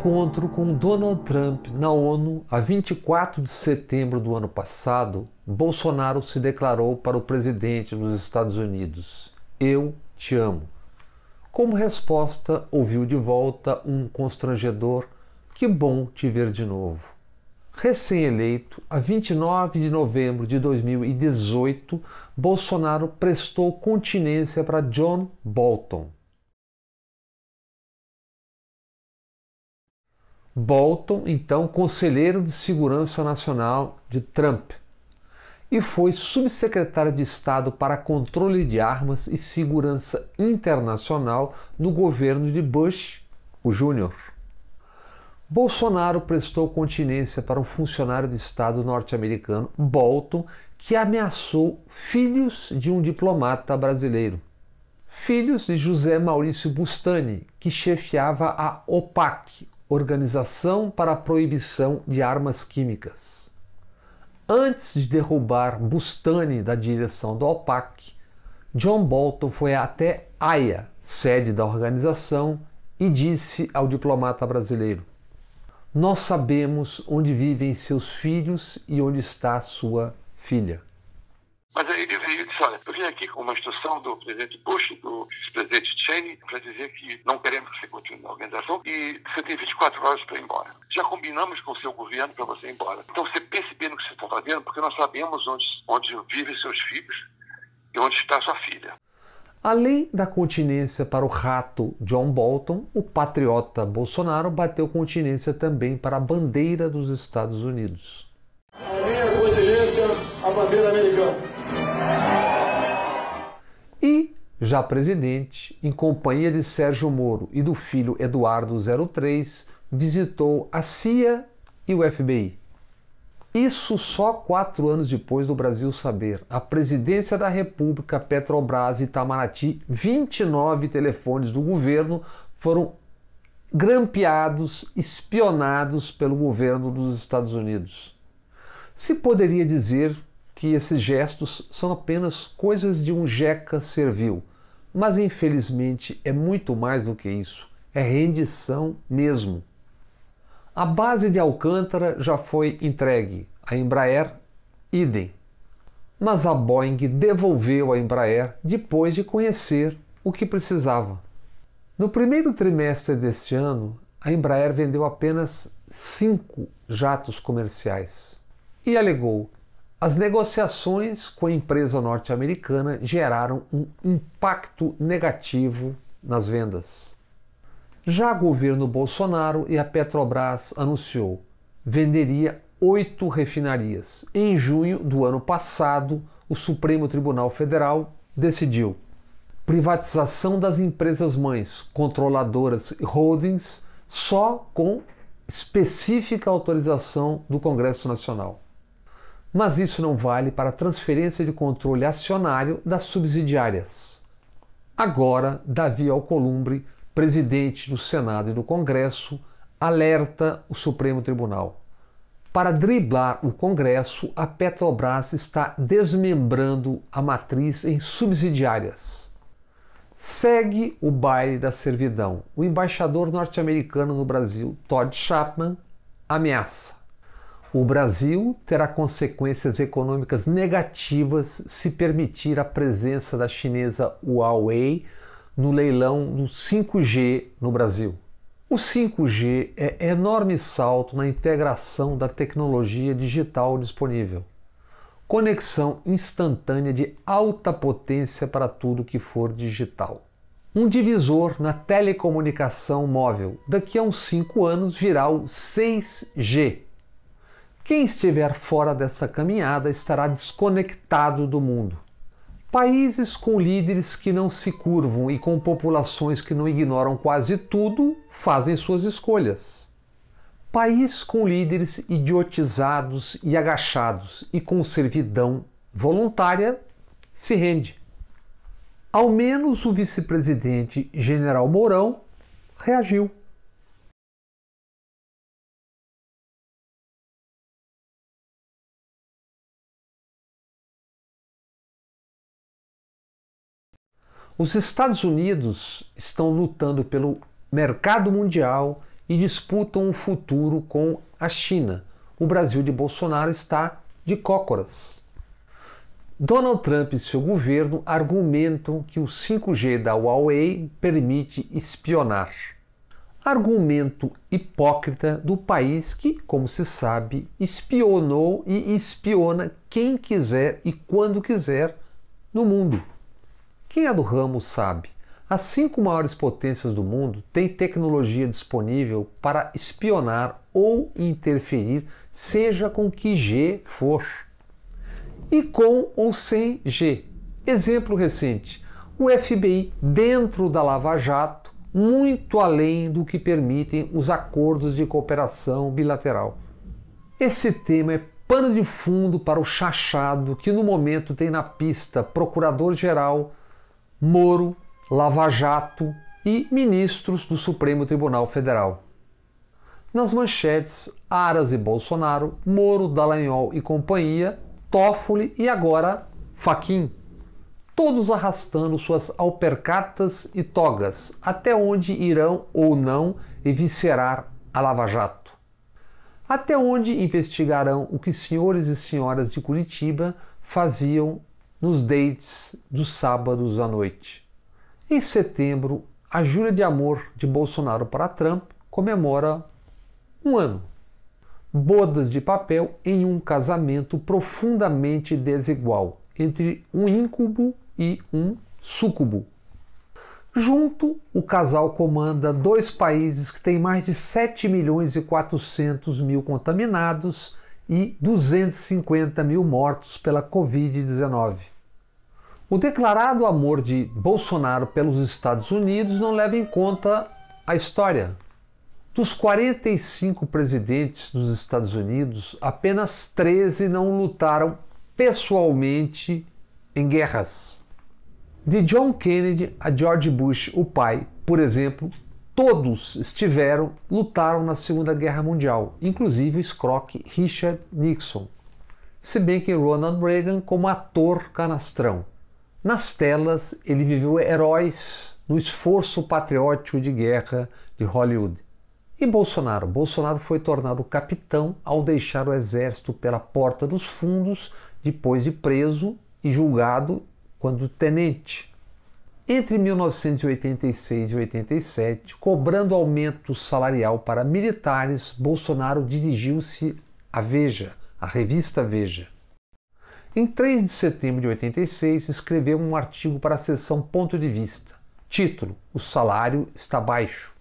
encontro com Donald Trump na ONU, a 24 de setembro do ano passado, Bolsonaro se declarou para o presidente dos Estados Unidos: "Eu te amo". Como resposta, ouviu de volta um constrangedor: "Que bom te ver de novo". Recém-eleito, a 29 de novembro de 2018, Bolsonaro prestou continência para John Bolton. Bolton, então conselheiro de Segurança Nacional de Trump, e foi subsecretário de Estado para Controle de Armas e Segurança Internacional no governo de Bush, o Júnior. Bolsonaro prestou continência para um funcionário de Estado norte-americano, Bolton, que ameaçou filhos de um diplomata brasileiro. Filhos de José Maurício Bustani, que chefiava a OPAC, Organização para a Proibição de Armas Químicas. Antes de derrubar Bustani da direção da OPAC, John Bolton foi até Haia, sede da organização, e disse ao diplomata brasileiro: "Nós sabemos onde vivem seus filhos e onde está sua filha". Mas aí ele veio e disse: "Olha, eu vim aqui com uma instrução do presidente Bush, do vice-presidente Cheney, para dizer que não queremos que você continue na organização e você tem 24 horas para ir embora. Já combinamos com o seu governo para você ir embora. Então você pense bem no que você está fazendo, porque nós sabemos onde vivem seus filhos e onde está sua filha". Além da continência para o rato John Bolton, o patriota Bolsonaro bateu continência também para a bandeira dos Estados Unidos. A minha continência à bandeira americana. E, já presidente, em companhia de Sérgio Moro e do filho Eduardo 03, visitou a CIA e o FBI. Isso só 4 anos depois do Brasil saber. A Presidência da República, Petrobras e Itamaraty, 29 telefones do governo foram grampeados, espionados pelo governo dos Estados Unidos. Se poderia dizer que esses gestos são apenas coisas de um jeca servil, mas infelizmente é muito mais do que isso. É rendição mesmo. A base de Alcântara já foi entregue, a Embraer, idem. Mas a Boeing devolveu a Embraer depois de conhecer o que precisava. No primeiro trimestre deste ano, a Embraer vendeu apenas 5 jatos comerciais e alegou: "As negociações com a empresa norte-americana geraram um impacto negativo nas vendas". Já o governo Bolsonaro e a Petrobras anunciou: venderia 8 refinarias. Em junho do ano passado, o Supremo Tribunal Federal decidiu: privatização das empresas-mães, controladoras e holdings só com específica autorização do Congresso Nacional. Mas isso não vale para a transferência de controle acionário das subsidiárias. Agora, Davi Alcolumbre, presidente do Senado e do Congresso, alerta o Supremo Tribunal. Para driblar o Congresso, a Petrobras está desmembrando a matriz em subsidiárias. Segue o baile da servidão. O embaixador norte-americano no Brasil, Todd Chapman, ameaça: o Brasil terá consequências econômicas negativas se permitir a presença da chinesa Huawei no leilão do 5G no Brasil. O 5G é enorme salto na integração da tecnologia digital disponível. Conexão instantânea de alta potência para tudo que for digital. Um divisor na telecomunicação móvel. Daqui a uns 5 anos virá o 6G. Quem estiver fora dessa caminhada estará desconectado do mundo. Países com líderes que não se curvam e com populações que não ignoram quase tudo fazem suas escolhas. País com líderes idiotizados e agachados e com servidão voluntária se rende. Ao menos o vice-presidente General Mourão reagiu. Os Estados Unidos estão lutando pelo mercado mundial e disputam o futuro com a China. O Brasil de Bolsonaro está de cócoras. Donald Trump e seu governo argumentam que o 5G da Huawei permite espionar. Argumento hipócrita do país que, como se sabe, espionou e espiona quem quiser e quando quiser no mundo. Quem é do ramo sabe. As 5 maiores potências do mundo têm tecnologia disponível para espionar ou interferir, seja com que G for. E com ou sem G. Exemplo recente: o FBI, dentro da Lava Jato, muito além do que permitem os acordos de cooperação bilateral. Esse tema é pano de fundo para o chachado que no momento tem na pista Procurador-Geral, Moro, Lava Jato e ministros do Supremo Tribunal Federal. Nas manchetes, Aras e Bolsonaro, Moro, Dallagnol e companhia, Toffoli e agora Fachin. Todos arrastando suas alpercatas e togas, até onde irão ou não eviscerar a Lava Jato. Até onde investigarão o que senhores e senhoras de Curitiba faziam nos dates dos sábados à noite. Em setembro, a jura de amor de Bolsonaro para Trump comemora 1 ano. Bodas de papel em um casamento profundamente desigual entre um íncubo e um súcubo. Junto, o casal comanda 2 países que têm mais de 7.400.000 contaminados e 250.000 mortos pela Covid-19. O declarado amor de Bolsonaro pelos Estados Unidos não leva em conta a história. Dos 45 presidentes dos Estados Unidos, apenas 13 não lutaram pessoalmente em guerras. De John Kennedy a George Bush, o pai, por exemplo, todos lutaram na Segunda Guerra Mundial, inclusive o escroque Richard Nixon. Se bem que Ronald Reagan como ator canastrão. Nas telas, ele viveu heróis no esforço patriótico de guerra de Hollywood. E Bolsonaro? Bolsonaro foi tornado capitão ao deixar o exército pela porta dos fundos, depois de preso e julgado quando tenente. Entre 1986 e 87, cobrando aumento salarial para militares, Bolsonaro dirigiu-se à Veja, a revista Veja. Em 3 de setembro de 86, escreveu um artigo para a seção Ponto de Vista. Título: O salário está baixo.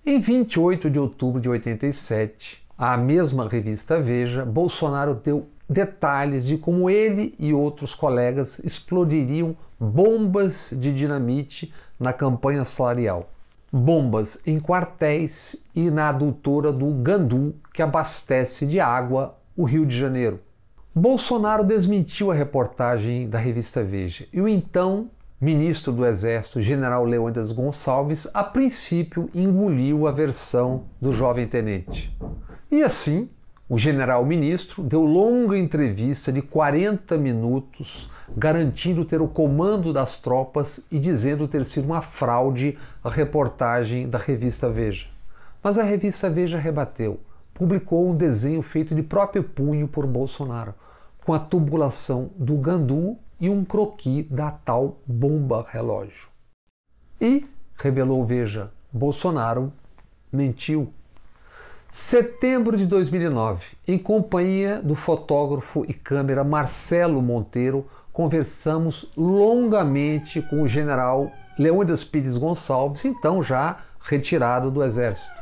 Em 28 de outubro de 87, à mesma revista Veja, Bolsonaro deu detalhes de como ele e outros colegas explodiriam bombas de dinamite na campanha salarial. Bombas em quartéis e na adutora do Gandu, que abastece de água o Rio de Janeiro. Bolsonaro desmentiu a reportagem da revista Veja e o então ministro do Exército, general Leônidas Gonçalves, a princípio engoliu a versão do jovem tenente. E assim, o general-ministro deu longa entrevista de 40 minutos, garantindo ter o comando das tropas e dizendo ter sido uma fraude a reportagem da revista Veja. Mas a revista Veja rebateu, publicou um desenho feito de próprio punho por Bolsonaro, com a tubulação do Gandu e um croquis da tal bomba relógio. E, revelou Veja, Bolsonaro mentiu. Setembro de 2009, em companhia do fotógrafo e câmera Marcelo Monteiro, conversamos longamente com o general Leônidas Pires Gonçalves, então já retirado do Exército.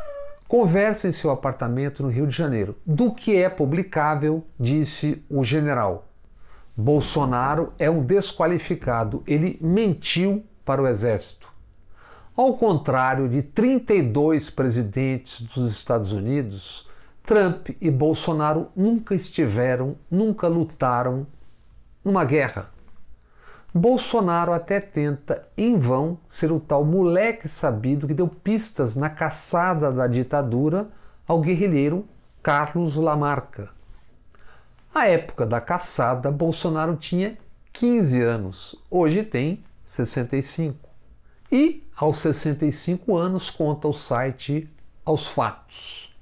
Conversa em seu apartamento no Rio de Janeiro. Do que é publicável, disse o general. Bolsonaro é um desqualificado, ele mentiu para o Exército. Ao contrário de 32 presidentes dos Estados Unidos, Trump e Bolsonaro nunca lutaram numa guerra. Bolsonaro até tenta, em vão, ser o tal moleque sabido que deu pistas na caçada da ditadura ao guerrilheiro Carlos Lamarca. À época da caçada, Bolsonaro tinha 15 anos, hoje tem 65. E, aos 65 anos, conta o site aos fatos.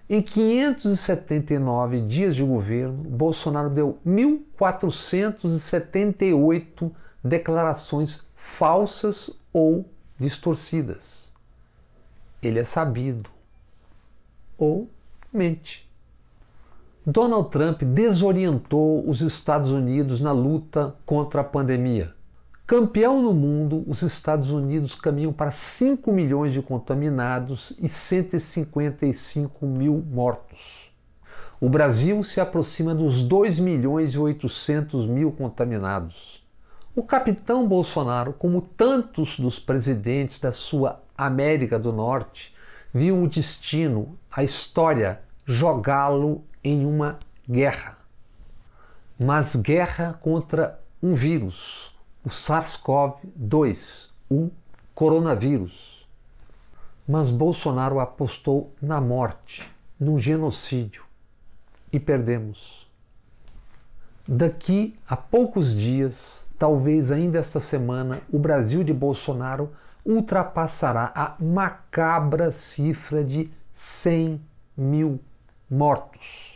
Em 579 dias de governo, Bolsonaro deu 1.478 declarações falsas ou distorcidas. Ele é sabido. Ou mente. Donald Trump desorientou os Estados Unidos na luta contra a pandemia. Campeão no mundo, os Estados Unidos caminham para 5 milhões de contaminados e 155 mil mortos. O Brasil se aproxima dos 2 milhões e 800 mil contaminados. O capitão Bolsonaro, como tantos dos presidentes da sua América do Norte, viu o destino, a história, jogá-lo em uma guerra. Mas guerra contra um vírus, o SARS-CoV-2, o coronavírus. Mas Bolsonaro apostou na morte, no genocídio, e perdemos. Daqui a poucos dias, talvez ainda esta semana, o Brasil de Bolsonaro ultrapassará a macabra cifra de 100 mil mortos.